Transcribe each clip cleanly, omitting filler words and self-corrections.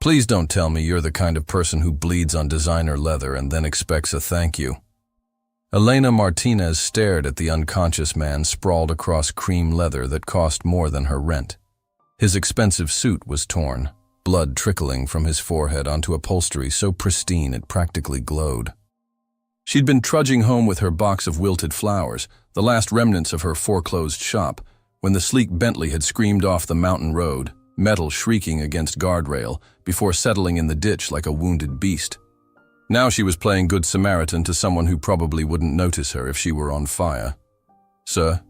Please don't tell me you're the kind of person who bleeds on designer leather and then expects a thank you. Elena Martinez stared at the unconscious man sprawled across cream leather that cost more than her rent. His expensive suit was torn, blood trickling from his forehead onto upholstery so pristine it practically glowed. She'd been trudging home with her box of wilted flowers, the last remnants of her foreclosed shop, when the sleek Bentley had screamed off the mountain road, metal shrieking against guardrail, before settling in the ditch like a wounded beast. Now she was playing Good Samaritan to someone who probably wouldn't notice her if she were on fire. "Sir?"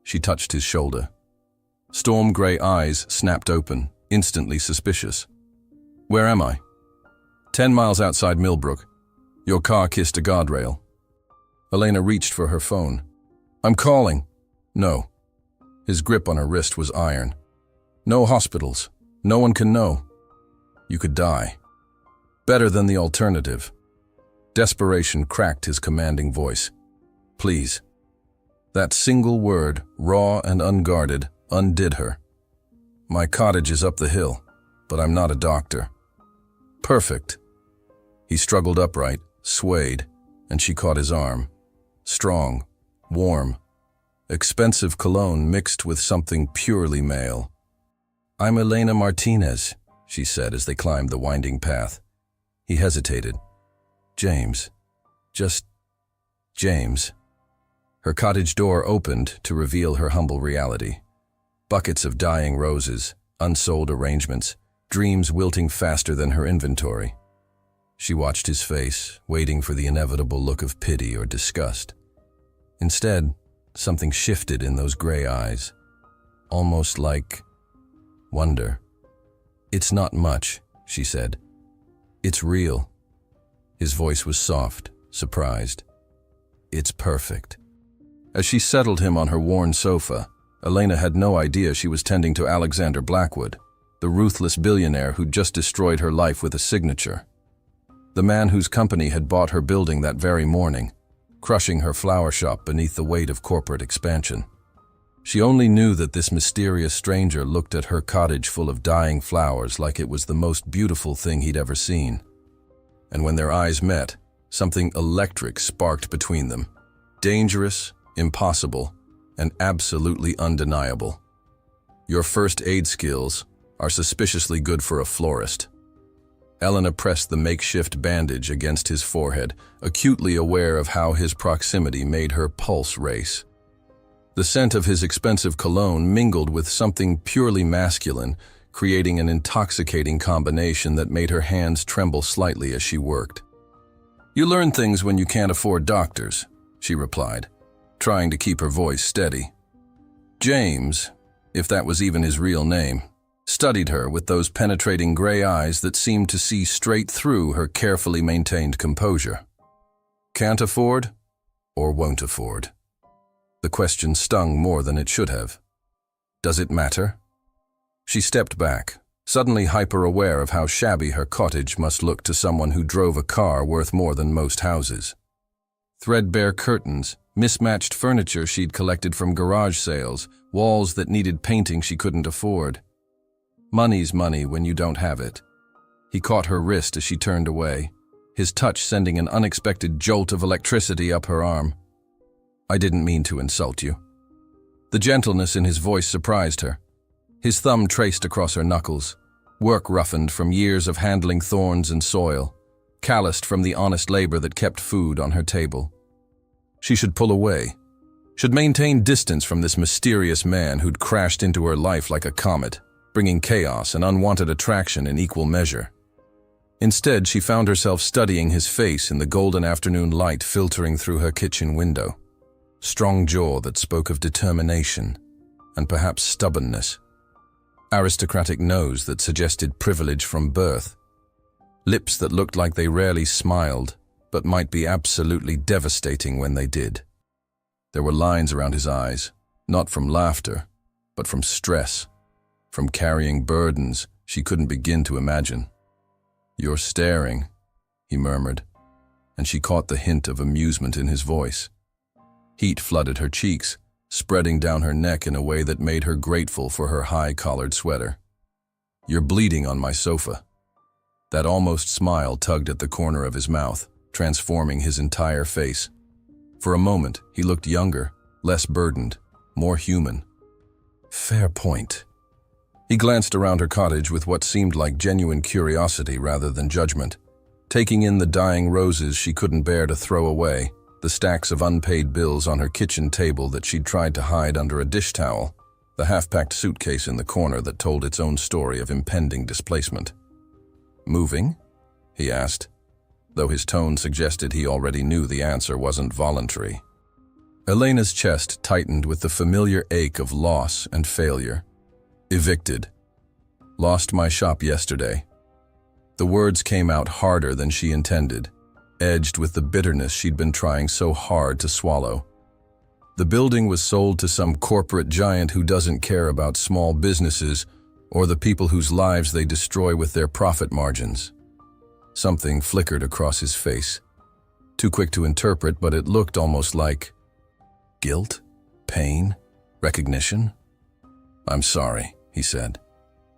She touched his shoulder. Storm gray eyes snapped open, instantly suspicious. "Where am I?" 10 miles outside Millbrook. Your car kissed a guardrail." Elena reached for her phone. "I'm calling." "No." His grip on her wrist was iron. "No hospitals. No one can know. You could die. Better than the alternative." Desperation cracked his commanding voice. "Please." That single word, raw and unguarded, undid her. "My cottage is up the hill, but I'm not a doctor." "Perfect." He struggled upright, swayed, and she caught his arm. Strong, warm, expensive cologne mixed with something purely male. "I'm Elena Martinez," she said as they climbed the winding path. He hesitated. "James. Just James." Her cottage door opened to reveal her humble reality. Buckets of dying roses, unsold arrangements, dreams wilting faster than her inventory. She watched his face, waiting for the inevitable look of pity or disgust. Instead, something shifted in those gray eyes, almost like wonder. "It's not much," she said. "It's real." His voice was soft, surprised. "It's perfect." As she settled him on her worn sofa, Elena had no idea she was tending to Alexander Blackwood, the ruthless billionaire who'd just destroyed her life with a signature. The man whose company had bought her building that very morning, crushing her flower shop beneath the weight of corporate expansion. She only knew that this mysterious stranger looked at her cottage full of dying flowers like it was the most beautiful thing he'd ever seen. And when their eyes met, something electric sparked between them. Dangerous, impossible, and absolutely undeniable. "Your first aid skills are suspiciously good for a florist." Elena pressed the makeshift bandage against his forehead, acutely aware of how his proximity made her pulse race. The scent of his expensive cologne mingled with something purely masculine, creating an intoxicating combination that made her hands tremble slightly as she worked. "You learn things when you can't afford doctors," she replied, trying to keep her voice steady. James, if that was even his real name, studied her with those penetrating gray eyes that seemed to see straight through her carefully maintained composure. "Can't afford, or won't afford?" The question stung more than it should have. "Does it matter?" She stepped back, suddenly hyper-aware of how shabby her cottage must look to someone who drove a car worth more than most houses. Threadbare curtains, mismatched furniture she'd collected from garage sales, walls that needed painting she couldn't afford. Money's money when you don't have it. He caught her wrist as she turned away, his touch sending an unexpected jolt of electricity up her arm. "I didn't mean to insult you." The gentleness in his voice surprised her. His thumb traced across her knuckles, work roughened from years of handling thorns and soil, calloused from the honest labor that kept food on her table. She should pull away, should maintain distance from this mysterious man who'd crashed into her life like a comet, bringing chaos and unwanted attraction in equal measure. Instead, she found herself studying his face in the golden afternoon light filtering through her kitchen window. Strong jaw that spoke of determination and perhaps stubbornness. Aristocratic nose that suggested privilege from birth. Lips that looked like they rarely smiled, but might be absolutely devastating when they did. There were lines around his eyes, not from laughter, but from stress, from carrying burdens she couldn't begin to imagine. "You're staring," he murmured, and she caught the hint of amusement in his voice. Heat flooded her cheeks, spreading down her neck in a way that made her grateful for her high-collared sweater. "You're bleeding on my sofa." That almost smile tugged at the corner of his mouth, transforming his entire face. For a moment, he looked younger, less burdened, more human. Fair point. He glanced around her cottage with what seemed like genuine curiosity rather than judgment, taking in the dying roses she couldn't bear to throw away, the stacks of unpaid bills on her kitchen table that she'd tried to hide under a dish towel, the half-packed suitcase in the corner that told its own story of impending displacement. Moving? He asked, though his tone suggested he already knew the answer wasn't voluntary. Elena's chest tightened with the familiar ache of loss and failure. Evicted. Lost my shop yesterday. The words came out harder than she intended, edged with the bitterness she'd been trying so hard to swallow. The building was sold to some corporate giant who doesn't care about small businesses or the people whose lives they destroy with their profit margins. Something flickered across his face. Too quick to interpret, but it looked almost like guilt, pain, recognition. "I'm sorry," he said,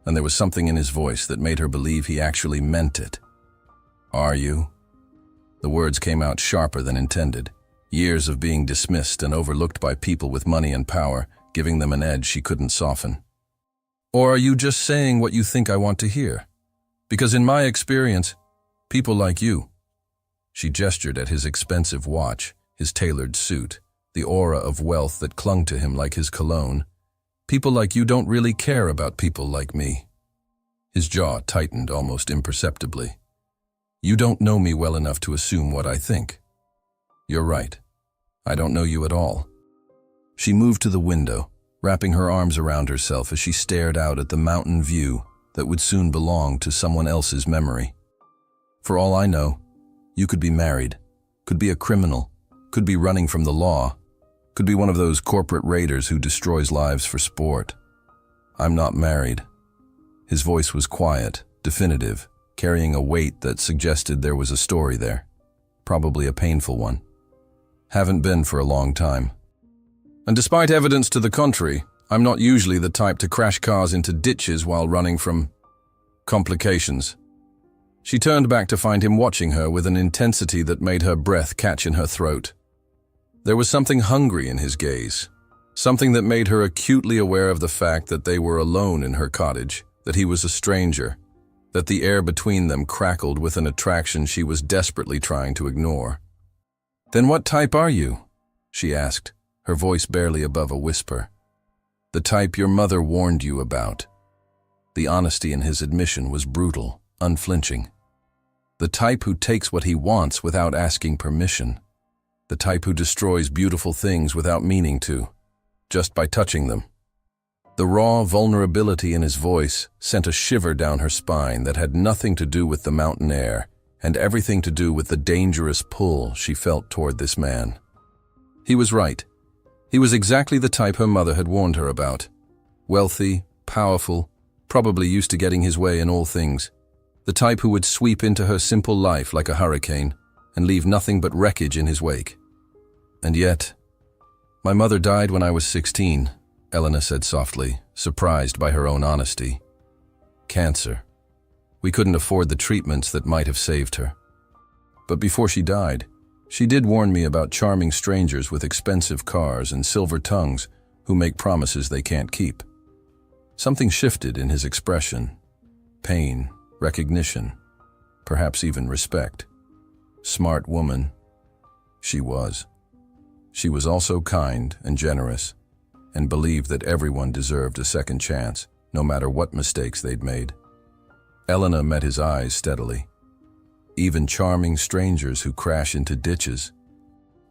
and there was something in his voice that made her believe he actually meant it. "Are you?" The words came out sharper than intended, years of being dismissed and overlooked by people with money and power, giving them an edge she couldn't soften. "Or are you just saying what you think I want to hear? Because in my experience, people like you—" She gestured at his expensive watch, his tailored suit, the aura of wealth that clung to him like his cologne. "People like you don't really care about people like me." His jaw tightened almost imperceptibly. "You don't know me well enough to assume what I think." "You're right. I don't know you at all." She moved to the window, wrapping her arms around herself as she stared out at the mountain view that would soon belong to someone else's memory. "For all I know, you could be married, could be a criminal, could be running from the law, could be one of those corporate raiders who destroys lives for sport. I'm not married." His voice was quiet, definitive, carrying a weight that suggested there was a story there, probably a painful one. "Haven't been for a long time. And despite evidence to the contrary, I'm not usually the type to crash cars into ditches while running from complications." She turned back to find him watching her with an intensity that made her breath catch in her throat. There was something hungry in his gaze, something that made her acutely aware of the fact that they were alone in her cottage, that he was a stranger, that the air between them crackled with an attraction she was desperately trying to ignore. "Then what type are you?" she asked, her voice barely above a whisper. "The type your mother warned you about." The honesty in his admission was brutal, unflinching. "The type who takes what he wants without asking permission. The type who destroys beautiful things without meaning to, just by touching them." The raw vulnerability in his voice sent a shiver down her spine that had nothing to do with the mountain air and everything to do with the dangerous pull she felt toward this man. He was right. He was exactly the type her mother had warned her about. Wealthy, powerful, probably used to getting his way in all things. The type who would sweep into her simple life like a hurricane and leave nothing but wreckage in his wake. And yet, "My mother died when I was 16, Elena said softly, surprised by her own honesty. "Cancer. We couldn't afford the treatments that might have saved her. But before she died, she did warn me about charming strangers with expensive cars and silver tongues who make promises they can't keep." Something shifted in his expression. Pain, recognition, perhaps even respect. Smart woman. She was. She was also kind and generous, and believed that everyone deserved a second chance, no matter what mistakes they'd made. Elena met his eyes steadily. Even charming strangers who crash into ditches.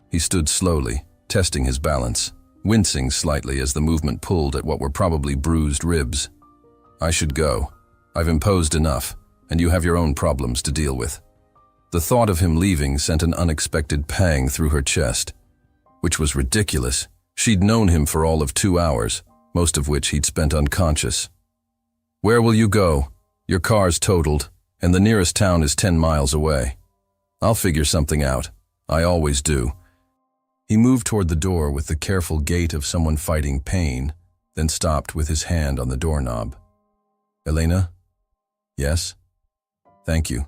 He stood slowly, testing his balance, wincing slightly as the movement pulled at what were probably bruised ribs. "I should go. I've imposed enough, and you have your own problems to deal with." The thought of him leaving sent an unexpected pang through her chest, which was ridiculous. She'd known him for all of 2 hours, most of which he'd spent unconscious. "Where will you go? Your car's totaled, and the nearest town is 10 miles away. I'll figure something out. I always do." He moved toward the door with the careful gait of someone fighting pain, then stopped with his hand on the doorknob. "Elena?" "Yes?" Thank you.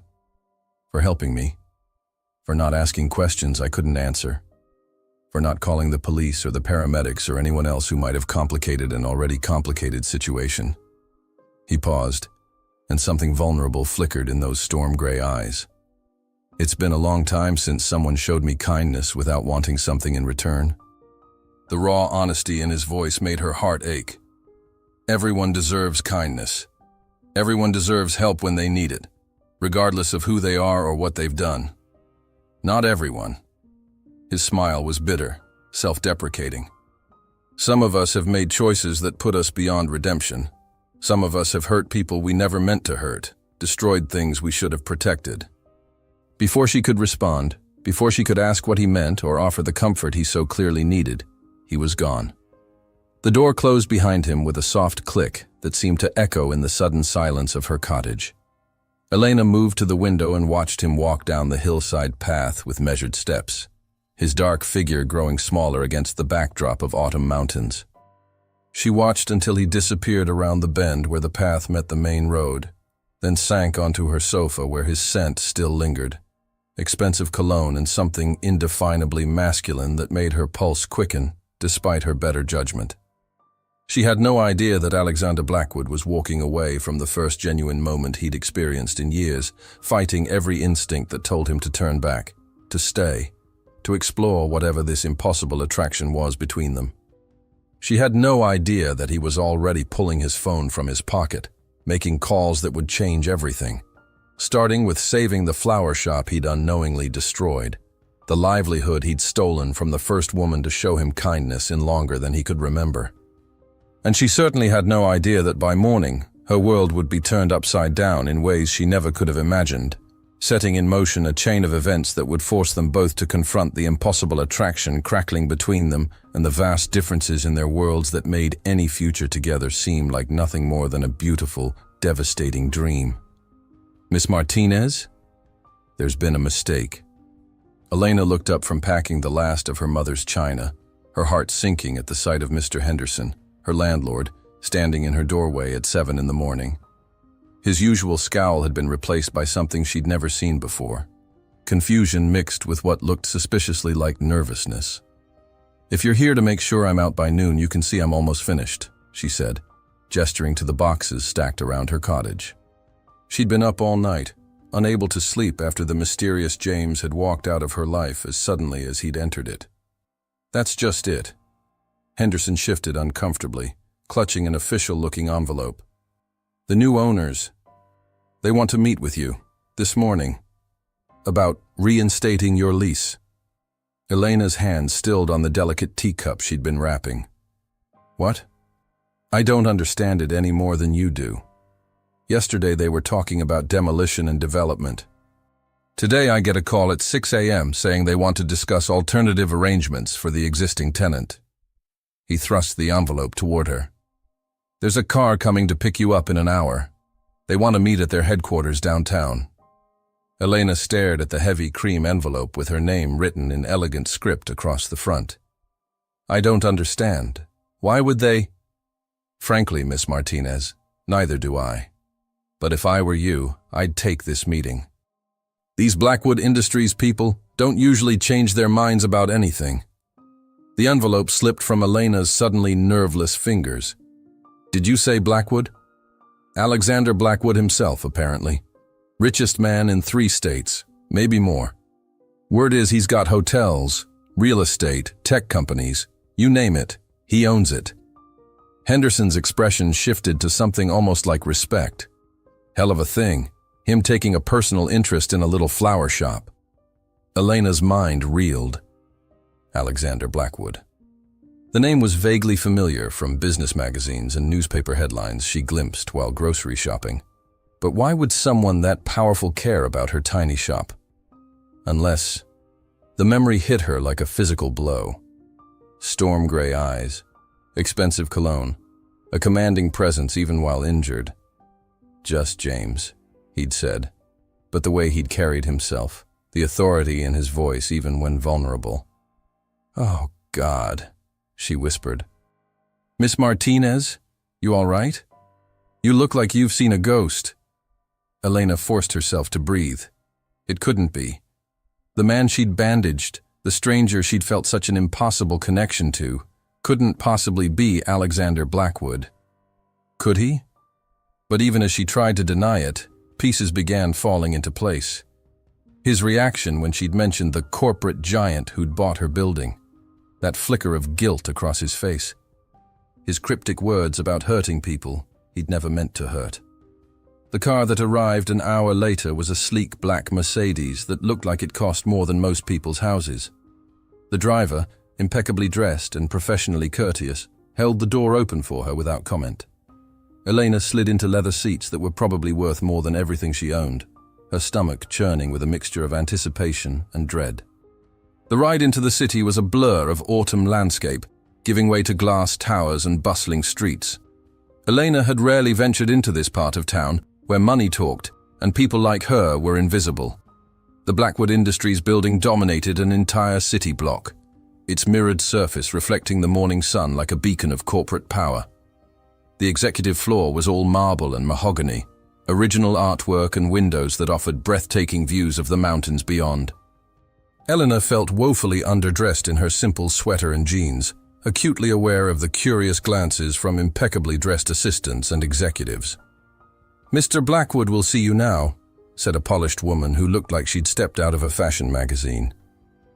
For helping me. For not asking questions I couldn't answer. For not calling the police or the paramedics or anyone else who might have complicated an already complicated situation. He paused, and something vulnerable flickered in those storm-gray eyes. It's been a long time since someone showed me kindness without wanting something in return. The raw honesty in his voice made her heart ache. Everyone deserves kindness. Everyone deserves help when they need it, regardless of who they are or what they've done. Not everyone. His smile was bitter, self-deprecating. Some of us have made choices that put us beyond redemption. Some of us have hurt people we never meant to hurt, destroyed things we should have protected. Before she could respond, before she could ask what he meant or offer the comfort he so clearly needed, he was gone. The door closed behind him with a soft click that seemed to echo in the sudden silence of her cottage. Elena moved to the window and watched him walk down the hillside path with measured steps, his dark figure growing smaller against the backdrop of autumn mountains. She watched until he disappeared around the bend where the path met the main road, then sank onto her sofa where his scent still lingered, expensive cologne and something indefinably masculine that made her pulse quicken despite her better judgment. She had no idea that Alexander Blackwood was walking away from the first genuine moment he'd experienced in years, fighting every instinct that told him to turn back, to stay, to explore whatever this impossible attraction was between them. She had no idea that he was already pulling his phone from his pocket, making calls that would change everything, starting with saving the flower shop he'd unknowingly destroyed, the livelihood he'd stolen from the first woman to show him kindness in longer than he could remember. And she certainly had no idea that by morning, her world would be turned upside down in ways she never could have imagined, setting in motion a chain of events that would force them both to confront the impossible attraction crackling between them and the vast differences in their worlds that made any future together seem like nothing more than a beautiful, devastating dream. Miss Martinez? There's been a mistake. Elena looked up from packing the last of her mother's china, her heart sinking at the sight of Mr. Henderson, her landlord, standing in her doorway at 7 in the morning. His usual scowl had been replaced by something she'd never seen before, confusion mixed with what looked suspiciously like nervousness. "If you're here to make sure I'm out by noon, you can see I'm almost finished," she said, gesturing to the boxes stacked around her cottage. She'd been up all night, unable to sleep after the mysterious James had walked out of her life as suddenly as he'd entered it. "That's just it." Henderson shifted uncomfortably, clutching an official-looking envelope. "The new owners. They want to meet with you, this morning, about reinstating your lease." Elena's hand stilled on the delicate teacup she'd been wrapping. "What? I don't understand it any more than you do. Yesterday they were talking about demolition and development. Today I get a call at 6 a.m. saying they want to discuss alternative arrangements for the existing tenant." He thrust the envelope toward her. "There's a car coming to pick you up in an hour. They want to meet at their headquarters downtown." Elena stared at the heavy cream envelope with her name written in elegant script across the front. "I don't understand. Why would they?" "Frankly, Miss Martinez, neither do I. But if I were you, I'd take this meeting. These Blackwood Industries people don't usually change their minds about anything." The envelope slipped from Elena's suddenly nerveless fingers. "Did you say Blackwood?" "Alexander Blackwood himself, apparently. Richest man in 3 states, maybe more. Word is he's got hotels, real estate, tech companies, you name it, he owns it." Henderson's expression shifted to something almost like respect. Hell of a thing, him taking a personal interest in a little flower shop. Elena's mind reeled. Alexander Blackwood. The name was vaguely familiar from business magazines and newspaper headlines she glimpsed while grocery shopping. But why would someone that powerful care about her tiny shop? Unless... The memory hit her like a physical blow. Storm-gray eyes, expensive cologne, a commanding presence even while injured. "Just James," he'd said, but the way he'd carried himself, the authority in his voice even when vulnerable. "Oh, God," she whispered. "Miss Martinez, you all right? You look like you've seen a ghost." Elena forced herself to breathe. It couldn't be. The man she'd bandaged, the stranger she'd felt such an impossible connection to, couldn't possibly be Alexander Blackwood. Could he? But even as she tried to deny it, pieces began falling into place. His reaction when she'd mentioned the corporate giant who'd bought her building, that flicker of guilt across his face. His cryptic words about hurting people he'd never meant to hurt. The car that arrived an hour later was a sleek black Mercedes that looked like it cost more than most people's houses. The driver, impeccably dressed and professionally courteous, held the door open for her without comment. Elena slid into leather seats that were probably worth more than everything she owned, her stomach churning with a mixture of anticipation and dread. The ride into the city was a blur of autumn landscape, giving way to glass towers and bustling streets. Elena had rarely ventured into this part of town, where money talked, and people like her were invisible. The Blackwood Industries building dominated an entire city block, its mirrored surface reflecting the morning sun like a beacon of corporate power. The executive floor was all marble and mahogany, original artwork and windows that offered breathtaking views of the mountains beyond. Elena felt woefully underdressed in her simple sweater and jeans, acutely aware of the curious glances from impeccably dressed assistants and executives. "Mr. Blackwood will see you now," said a polished woman who looked like she'd stepped out of a fashion magazine.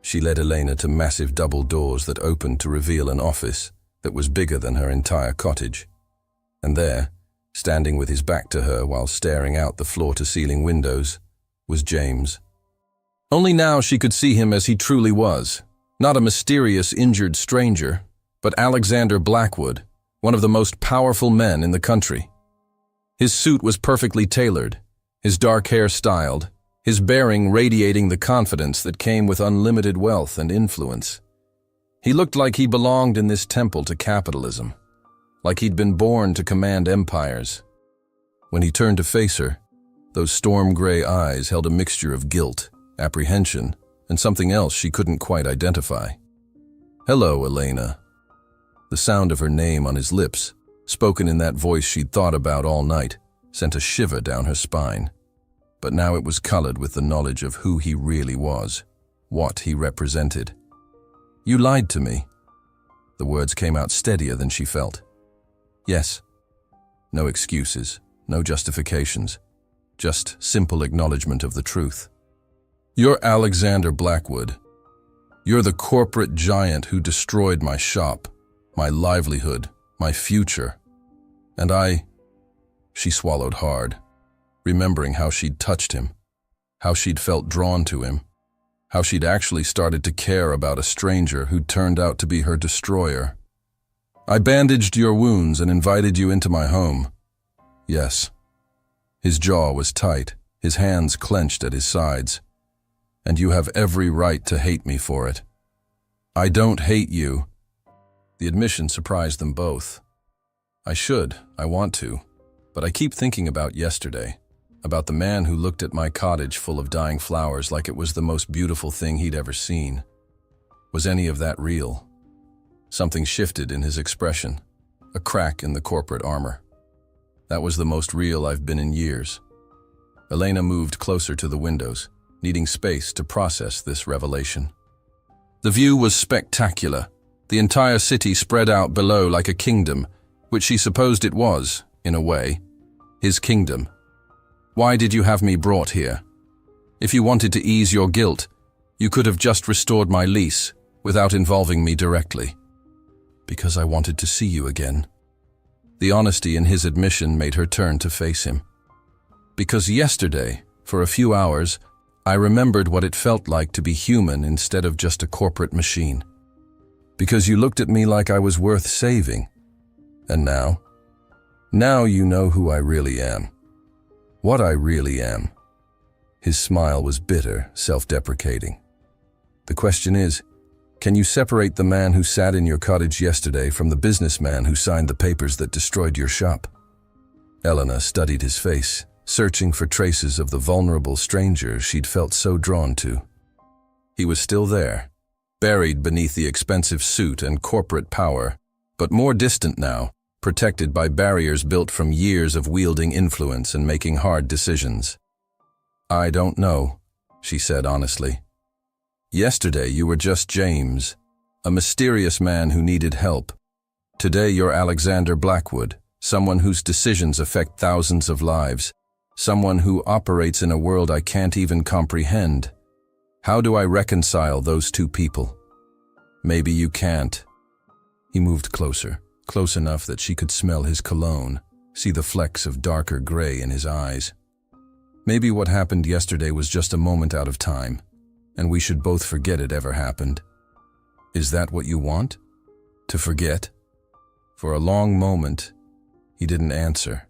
She led Elena to massive double doors that opened to reveal an office that was bigger than her entire cottage. And there, standing with his back to her while staring out the floor-to-ceiling windows, was James. Only now she could see him as he truly was, not a mysterious injured stranger, but Alexander Blackwood, one of the most powerful men in the country. His suit was perfectly tailored, his dark hair styled, his bearing radiating the confidence that came with unlimited wealth and influence. He looked like he belonged in this temple to capitalism, like he'd been born to command empires. When he turned to face her, those storm-gray eyes held a mixture of guilt, apprehension, and something else she couldn't quite identify. "Hello, Elena." The sound of her name on his lips, spoken in that voice she'd thought about all night, sent a shiver down her spine. But now it was colored with the knowledge of who he really was, what he represented. "You lied to me." The words came out steadier than she felt. "Yes." No excuses, no justifications, just simple acknowledgement of the truth. "You're Alexander Blackwood. You're the corporate giant who destroyed my shop, my livelihood, my future. And She swallowed hard, remembering how she'd touched him, how she'd felt drawn to him, how she'd actually started to care about a stranger who turned out to be her destroyer. "I bandaged your wounds and invited you into my home." Yes. His jaw was tight, his hands clenched at his sides. "And you have every right to hate me for it." "I don't hate you." The admission surprised them both. I want to, but I keep thinking about yesterday, about the man who looked at my cottage full of dying flowers like it was the most beautiful thing he'd ever seen. Was any of that real? Something shifted in his expression, a crack in the corporate armor. That was the most real I've been in years. Elena moved closer to the windows, needing space to process this revelation. The view was spectacular, the entire city spread out below like a kingdom, which she supposed it was, in a way, his kingdom. "Why did you have me brought here? If you wanted to ease your guilt, you could have just restored my lease without involving me directly." "Because I wanted to see you again." The honesty in his admission made her turn to face him. "Because yesterday, for a few hours, I remembered what it felt like to be human instead of just a corporate machine. Because you looked at me like I was worth saving. And now? Now you know who I really am. What I really am." His smile was bitter, self-deprecating. "The question is, can you separate the man who sat in your cottage yesterday from the businessman who signed the papers that destroyed your shop?" Elena studied his face, searching for traces of the vulnerable stranger she'd felt so drawn to. He was still there, buried beneath the expensive suit and corporate power, but more distant now, protected by barriers built from years of wielding influence and making hard decisions. "I don't know," she said honestly. "Yesterday you were just James, a mysterious man who needed help. Today you're Alexander Blackwood, someone whose decisions affect thousands of lives, someone who operates in a world I can't even comprehend. How do I reconcile those two people?" "Maybe you can't." He moved closer, close enough that she could smell his cologne, see the flecks of darker gray in his eyes. "Maybe what happened yesterday was just a moment out of time, and we should both forget it ever happened." "Is that what you want? To forget?" For a long moment, he didn't answer.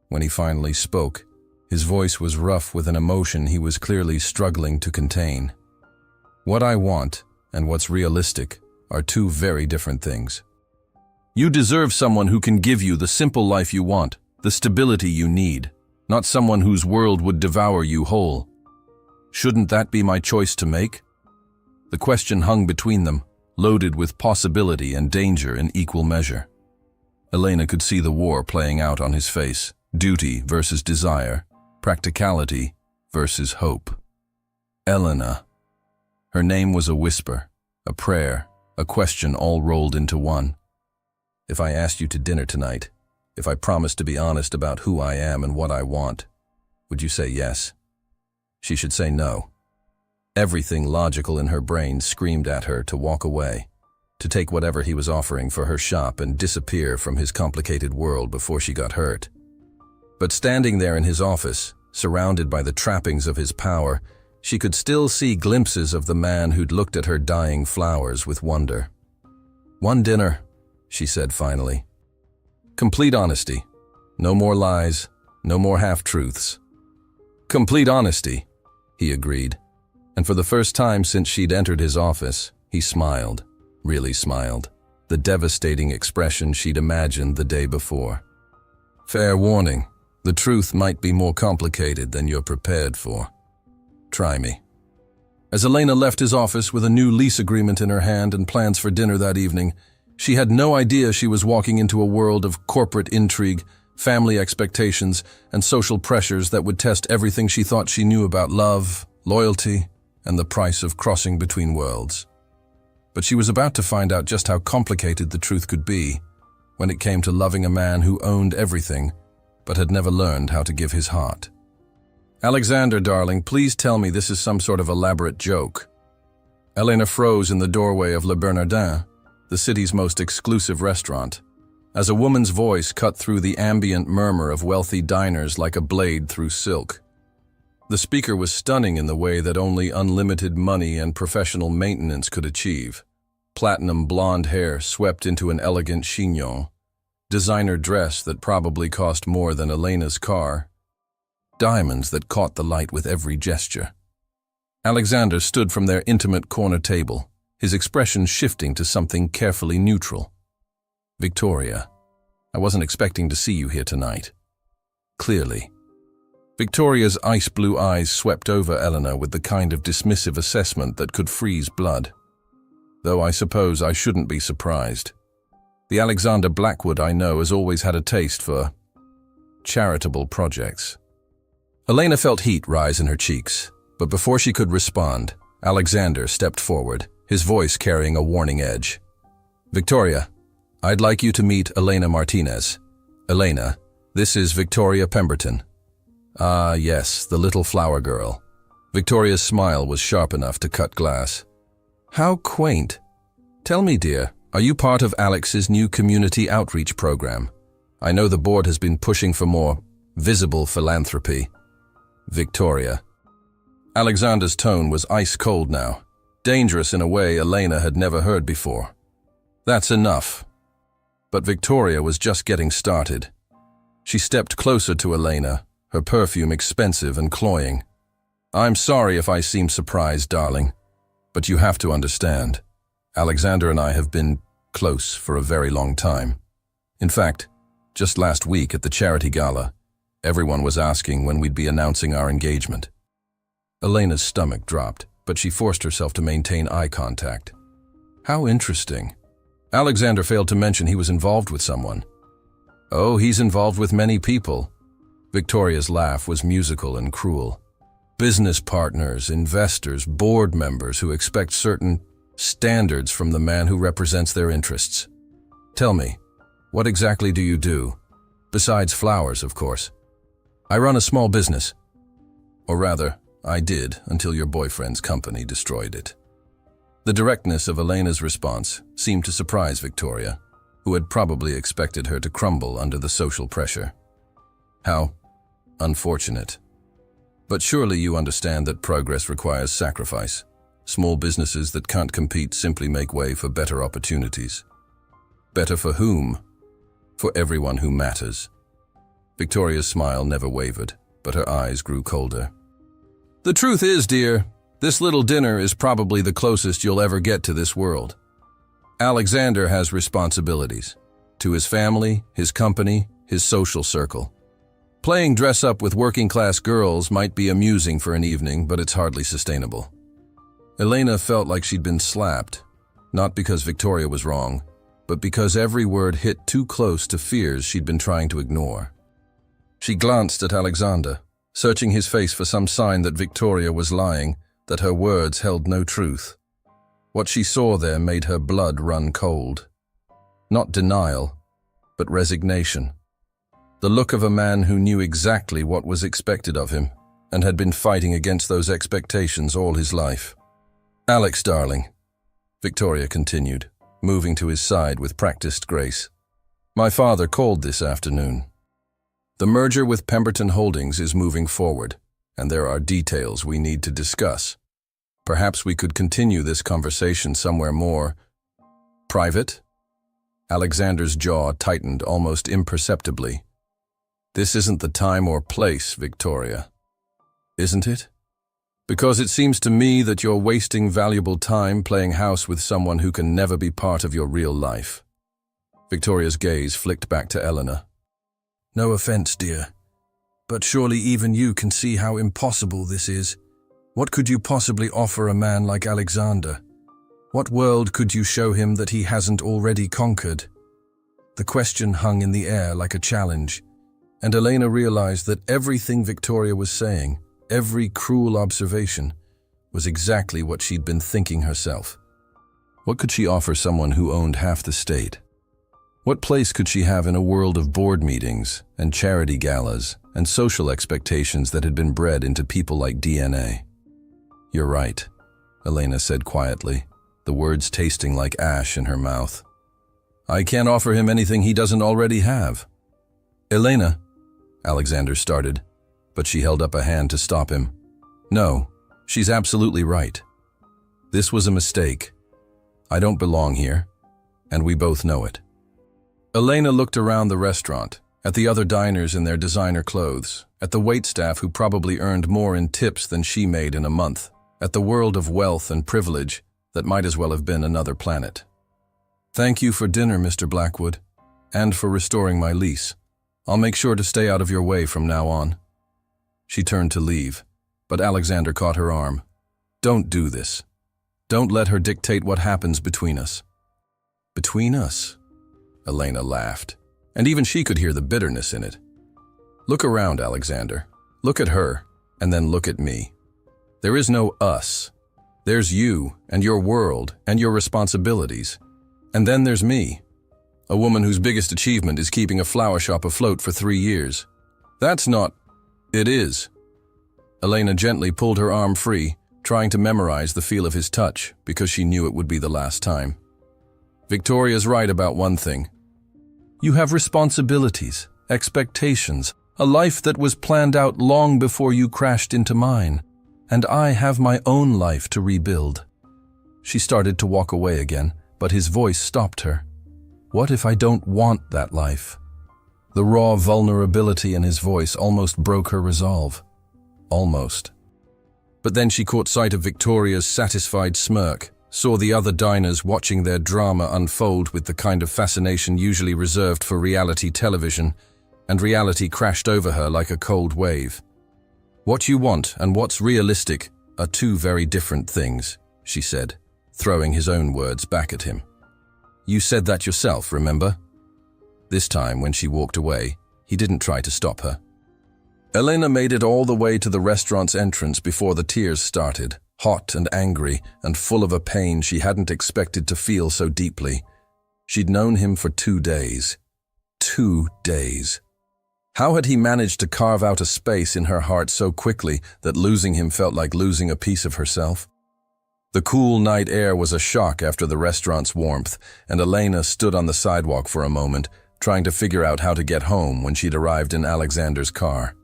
When he finally spoke, his voice was rough with an emotion he was clearly struggling to contain. "What I want, and what's realistic, are two very different things. You deserve someone who can give you the simple life you want, the stability you need, not someone whose world would devour you whole. Shouldn't that be my choice to make?" The question hung between them, loaded with possibility and danger in equal measure. Elena could see the war playing out on his face, duty versus desire, practicality versus hope. Elena. Her name was a whisper, a prayer, a question all rolled into one. "If I asked you to dinner tonight, if I promised to be honest about who I am and what I want, would you say yes?" She should say no. Everything logical in her brain screamed at her to walk away, to take whatever he was offering for her shop and disappear from his complicated world before she got hurt. But standing there in his office, surrounded by the trappings of his power, she could still see glimpses of the man who'd looked at her dying flowers with wonder. "One dinner," she said finally. "Complete honesty. No more lies, no more half-truths." "Complete honesty," he agreed. And for the first time since she'd entered his office, he smiled, really smiled, the devastating expression she'd imagined the day before. "Fair warning, the truth might be more complicated than you're prepared for. Try me." As Elena left his office with a new lease agreement in her hand and plans for dinner that evening, she had no idea she was walking into a world of corporate intrigue, family expectations, and social pressures that would test everything she thought she knew about love, loyalty, and the price of crossing between worlds. But she was about to find out just how complicated the truth could be when it came to loving a man who owned everything but had never learned how to give his heart. "Alexander, darling, please tell me this is some sort of elaborate joke." Elena froze in the doorway of Le Bernardin, the city's most exclusive restaurant, as a woman's voice cut through the ambient murmur of wealthy diners like a blade through silk. The speaker was stunning in the way that only unlimited money and professional maintenance could achieve. Platinum blonde hair swept into an elegant chignon, designer dress that probably cost more than Elena's car, diamonds that caught the light with every gesture. Alexander stood from their intimate corner table, his expression shifting to something carefully neutral. "Victoria, I wasn't expecting to see you here tonight." Clearly. Victoria's ice-blue eyes swept over Elena with the kind of dismissive assessment that could freeze blood. Though I suppose I shouldn't be surprised. The Alexander Blackwood I know has always had a taste for charitable projects. Elena felt heat rise in her cheeks, but before she could respond, Alexander stepped forward, his voice carrying a warning edge. "Victoria, I'd like you to meet Elena Martinez. Elena, this is Victoria Pemberton." "Ah, yes, the little flower girl." Victoria's smile was sharp enough to cut glass. "How quaint. Tell me, dear, are you part of Alex's new community outreach program? I know the board has been pushing for more visible philanthropy." Victoria. Alexander's tone was ice-cold now, dangerous in a way Elena had never heard before. "That's enough." But Victoria was just getting started. She stepped closer to Elena, her perfume expensive and cloying. "I'm sorry if I seem surprised, darling, but you have to understand. Alexander and I have been close for a very long time. In fact, just last week at the charity gala, everyone was asking when we'd be announcing our engagement." Elena's stomach dropped, but she forced herself to maintain eye contact. "How interesting. Alexander failed to mention he was involved with someone." Oh, he's involved with many people. Victoria's laugh was musical and cruel. Business partners, investors, board members who expect certain standards from the man who represents their interests. Tell me, what exactly do you do? Besides flowers, of course. I run a small business. Or rather, I did until your boyfriend's company destroyed it. The directness of Elena's response seemed to surprise Victoria, who had probably expected her to crumble under the social pressure. How unfortunate. But surely you understand that progress requires sacrifice. Small businesses that can't compete simply make way for better opportunities. Better for whom? For everyone who matters. Victoria's smile never wavered, but her eyes grew colder. The truth is, dear, this little dinner is probably the closest you'll ever get to this world. Alexander has responsibilities. To his family, his company, his social circle. Playing dress-up with working-class girls might be amusing for an evening, but it's hardly sustainable. Elena felt like she'd been slapped, not because Victoria was wrong, but because every word hit too close to fears she'd been trying to ignore. She glanced at Alexander, searching his face for some sign that Victoria was lying, that her words held no truth. What she saw there made her blood run cold. Not denial, but resignation. The look of a man who knew exactly what was expected of him and had been fighting against those expectations all his life. Alex, darling, Victoria continued, moving to his side with practiced grace. My father called this afternoon. The merger with Pemberton Holdings is moving forward, and there are details we need to discuss. Perhaps we could continue this conversation somewhere more private? Alexander's jaw tightened almost imperceptibly. This isn't the time or place, Victoria. Isn't it? Because it seems to me that you're wasting valuable time playing house with someone who can never be part of your real life. Victoria's gaze flicked back to Eleanor. No offense, dear, but surely even you can see how impossible this is. What could you possibly offer a man like Alexander? What world could you show him that he hasn't already conquered? The question hung in the air like a challenge, and Elena realized that everything Victoria was saying, every cruel observation, was exactly what she'd been thinking herself. What could she offer someone who owned half the state? What place could she have in a world of board meetings and charity galas and social expectations that had been bred into people like DNA? You're right, Elena said quietly, the words tasting like ash in her mouth. I can't offer him anything he doesn't already have. Elena, Alexander started, but she held up a hand to stop him. No, she's absolutely right. This was a mistake. I don't belong here, and we both know it. Elena looked around the restaurant, at the other diners in their designer clothes, at the waitstaff who probably earned more in tips than she made in a month, at the world of wealth and privilege that might as well have been another planet. Thank you for dinner, Mr. Blackwood, and for restoring my lease. I'll make sure to stay out of your way from now on. She turned to leave, but Alexander caught her arm. Don't do this. Don't let her dictate what happens between us. Between us? Elena laughed, and even she could hear the bitterness in it. Look around, Alexander. Look at her, and then look at me. There is no us. There's you, and your world, and your responsibilities. And then there's me, a woman whose biggest achievement is keeping a flower shop afloat for 3 years. That's not... It is. Elena gently pulled her arm free, trying to memorize the feel of his touch, because she knew it would be the last time. Victoria's right about one thing. You have responsibilities, expectations, a life that was planned out long before you crashed into mine, and I have my own life to rebuild. She started to walk away again, but his voice stopped her. What if I don't want that life? The raw vulnerability in his voice almost broke her resolve. Almost. But then she caught sight of Victoria's satisfied smirk, saw the other diners watching their drama unfold with the kind of fascination usually reserved for reality television, and reality crashed over her like a cold wave. What you want and what's realistic are two very different things, she said, throwing his own words back at him. You said that yourself, remember? This time, when she walked away, he didn't try to stop her. Elena made it all the way to the restaurant's entrance before the tears started, hot and angry and full of a pain she hadn't expected to feel so deeply. She'd known him for 2 days. 2 days. How had he managed to carve out a space in her heart so quickly that losing him felt like losing a piece of herself? The cool night air was a shock after the restaurant's warmth, and Elena stood on the sidewalk for a moment, trying to figure out how to get home when she'd arrived in Alexander's car.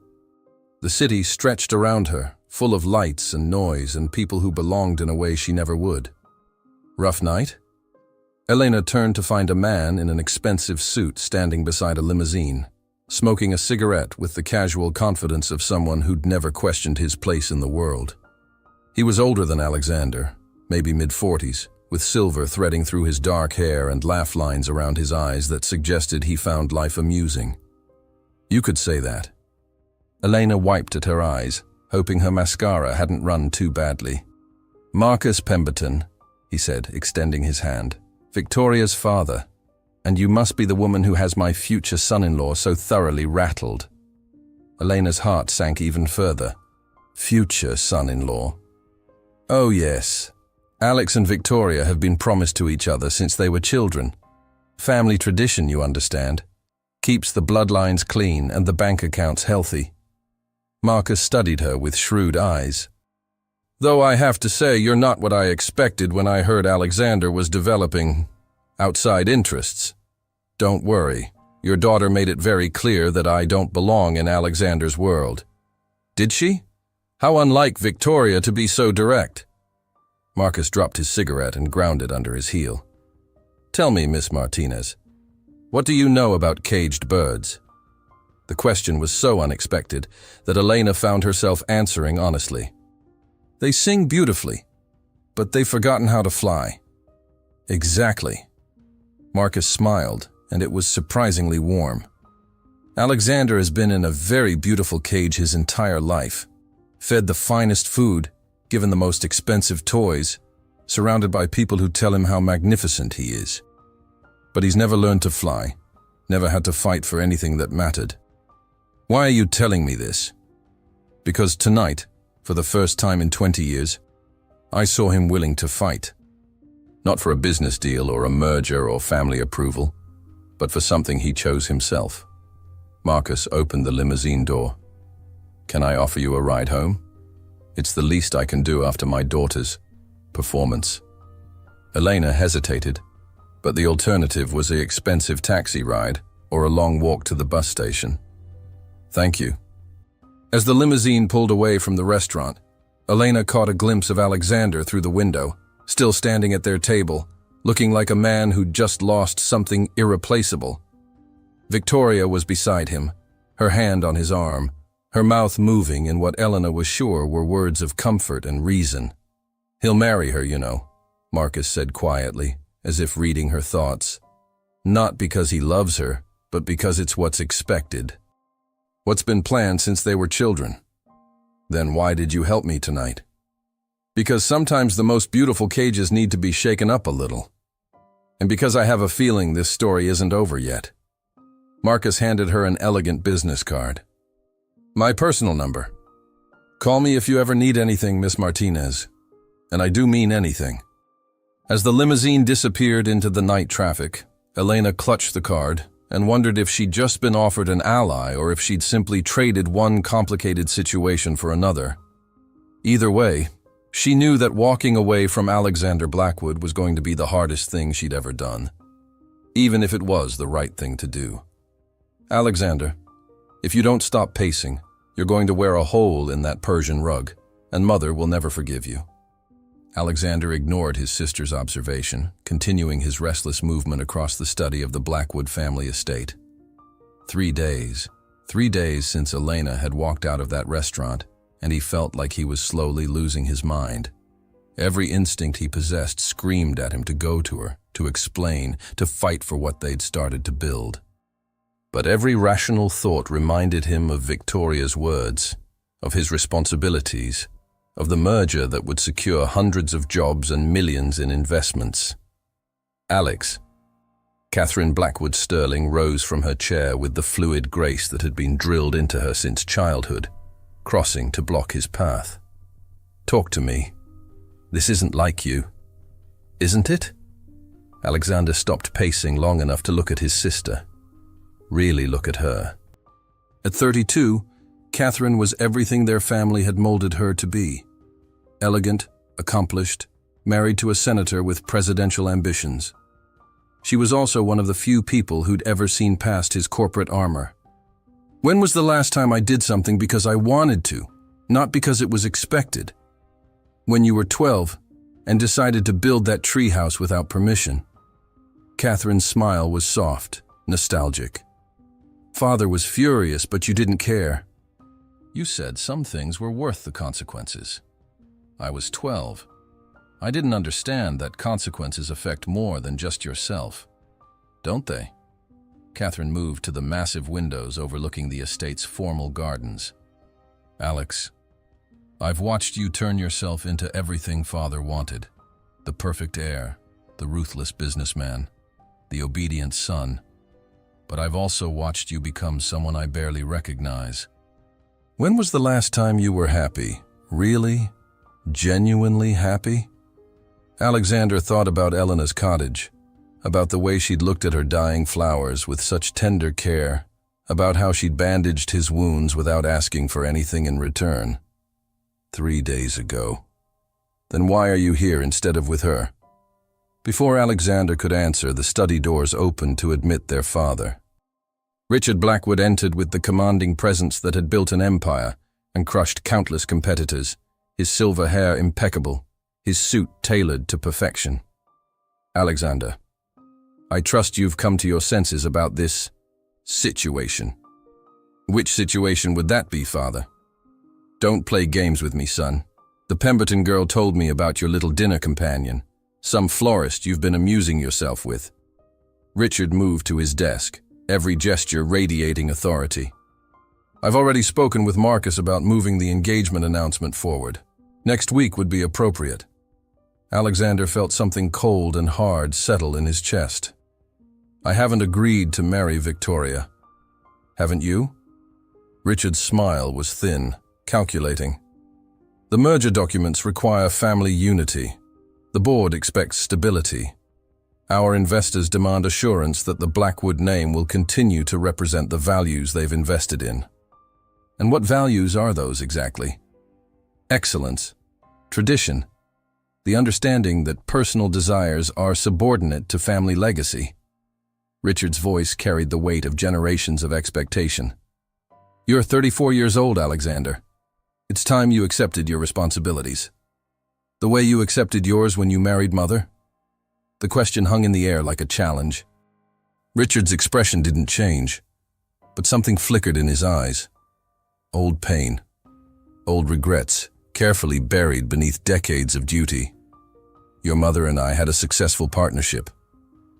The city stretched around her, full of lights and noise and people who belonged in a way she never would. Rough night? Elena turned to find a man in an expensive suit standing beside a limousine, smoking a cigarette with the casual confidence of someone who'd never questioned his place in the world. He was older than Alexander, maybe mid-40s, with silver threading through his dark hair and laugh lines around his eyes that suggested he found life amusing. You could say that. Elena wiped at her eyes, hoping her mascara hadn't run too badly. "Marcus Pemberton," he said, extending his hand. "Victoria's father. And you must be the woman who has my future son-in-law so thoroughly rattled." Elena's heart sank even further. Future son-in-law. Oh yes. Alex and Victoria have been promised to each other since they were children. Family tradition, you understand. Keeps the bloodlines clean and the bank accounts healthy. Marcus studied her with shrewd eyes. "Though I have to say you're not what I expected when I heard Alexander was developing outside interests. Don't worry, your daughter made it very clear that I don't belong in Alexander's world." "Did she? How unlike Victoria to be so direct." Marcus dropped his cigarette and ground it under his heel. "Tell me, Miss Martinez, what do you know about caged birds?" The question was so unexpected that Elena found herself answering honestly. "They sing beautifully, but they've forgotten how to fly." "Exactly." Marcus smiled, and it was surprisingly warm. "Alexander has been in a very beautiful cage his entire life, fed the finest food, given the most expensive toys, surrounded by people who tell him how magnificent he is. But he's never learned to fly, never had to fight for anything that mattered. Why are you telling me this? Because tonight, for the first time in 20 years, I saw him willing to fight. Not for a business deal or a merger or family approval, but for something he chose himself." Marcus opened the limousine door. "Can I offer you a ride home? It's the least I can do after my daughter's performance." Elena hesitated, but the alternative was the expensive taxi ride or a long walk to the bus station. "Thank you." As the limousine pulled away from the restaurant, Elena caught a glimpse of Alexander through the window, still standing at their table, looking like a man who'd just lost something irreplaceable. Victoria was beside him, her hand on his arm, her mouth moving in what Elena was sure were words of comfort and reason. "He'll marry her, you know," Marcus said quietly, as if reading her thoughts. "Not because he loves her, but because it's what's expected. What's been planned since they were children." "Then why did you help me tonight?" "Because sometimes the most beautiful cages need to be shaken up a little. And because I have a feeling this story isn't over yet." Marcus handed her an elegant business card. "My personal number. Call me if you ever need anything, Miss Martinez. And I do mean anything." As the limousine disappeared into the night traffic, Elena clutched the card and wondered if she'd just been offered an ally or if she'd simply traded one complicated situation for another. Either way, she knew that walking away from Alexander Blackwood was going to be the hardest thing she'd ever done, even if it was the right thing to do. "Alexander, if you don't stop pacing, you're going to wear a hole in that Persian rug, and Mother will never forgive you." Alexander ignored his sister's observation, continuing his restless movement across the study of the Blackwood family estate. 3 days. 3 days since Elena had walked out of that restaurant, and he felt like he was slowly losing his mind. Every instinct he possessed screamed at him to go to her, to explain, to fight for what they'd started to build. But every rational thought reminded him of Victoria's words, of his responsibilities, of the merger that would secure hundreds of jobs and millions in investments. "Alex, Catherine Blackwood Sterling rose from her chair with the fluid grace that had been drilled into her since childhood, crossing to block his path. "Talk to me. This isn't like you. Isn't it?" Alexander stopped pacing long enough to look at his sister. Really look at her. At 32, Catherine was everything their family had molded her to be. Elegant, accomplished, married to a senator with presidential ambitions. She was also one of the few people who'd ever seen past his corporate armor. "When was the last time I did something because I wanted to, not because it was expected?" "When you were 12 and decided to build that treehouse without permission." Catherine's smile was soft, nostalgic. "Father was furious, but you didn't care. You said some things were worth the consequences. I was 12. I didn't understand that consequences affect more than just yourself. Don't they?" Catherine moved to the massive windows overlooking the estate's formal gardens. "Alex, I've watched you turn yourself into everything Father wanted. The perfect heir, the ruthless businessman, the obedient son. But I've also watched you become someone I barely recognize. When was the last time you were happy? Really? Genuinely happy?" Alexander thought about Elena's cottage, about the way she'd looked at her dying flowers with such tender care, about how she'd bandaged his wounds without asking for anything in return. 3 days ago. Then why are you here instead of with her? Before Alexander could answer, the study doors opened to admit their father. Richard Blackwood entered with the commanding presence that had built an empire and crushed countless competitors, his silver hair impeccable, his suit tailored to perfection. "Alexander, I trust you've come to your senses about this situation." "Which situation would that be, Father?" "Don't play games with me, son. The Pemberton girl told me about your little dinner companion, some florist you've been amusing yourself with." Richard moved to his desk, every gesture radiating authority. "I've already spoken with Marcus about moving the engagement announcement forward. Next week would be appropriate." Alexander felt something cold and hard settle in his chest. "I haven't agreed to marry Victoria. Haven't you?" Richard's smile was thin, calculating. "The merger documents require family unity. The board expects stability. Our investors demand assurance that the Blackwood name will continue to represent the values they've invested in." "And what values are those exactly?" "Excellence, tradition, the understanding that personal desires are subordinate to family legacy." Richard's voice carried the weight of generations of expectation. "You're 34 years old, Alexander. It's time you accepted your responsibilities. The way you accepted yours when you married Mother?" The question hung in the air like a challenge. Richard's expression didn't change, but something flickered in his eyes. Old pain, old regrets, carefully buried beneath decades of duty. "Your mother and I had a successful partnership.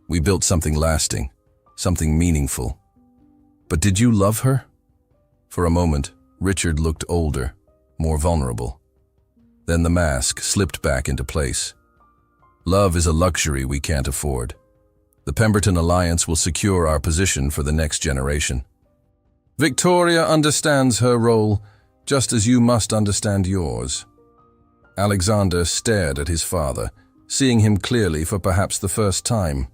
We built something lasting, something meaningful. But did you love her?" For a moment, Richard looked older, more vulnerable. Then the mask slipped back into place. "Love is a luxury we can't afford. The Pemberton Alliance will secure our position for the next generation. Victoria understands her role, just as you must understand yours." Alexander stared at his father, seeing him clearly for perhaps the first time.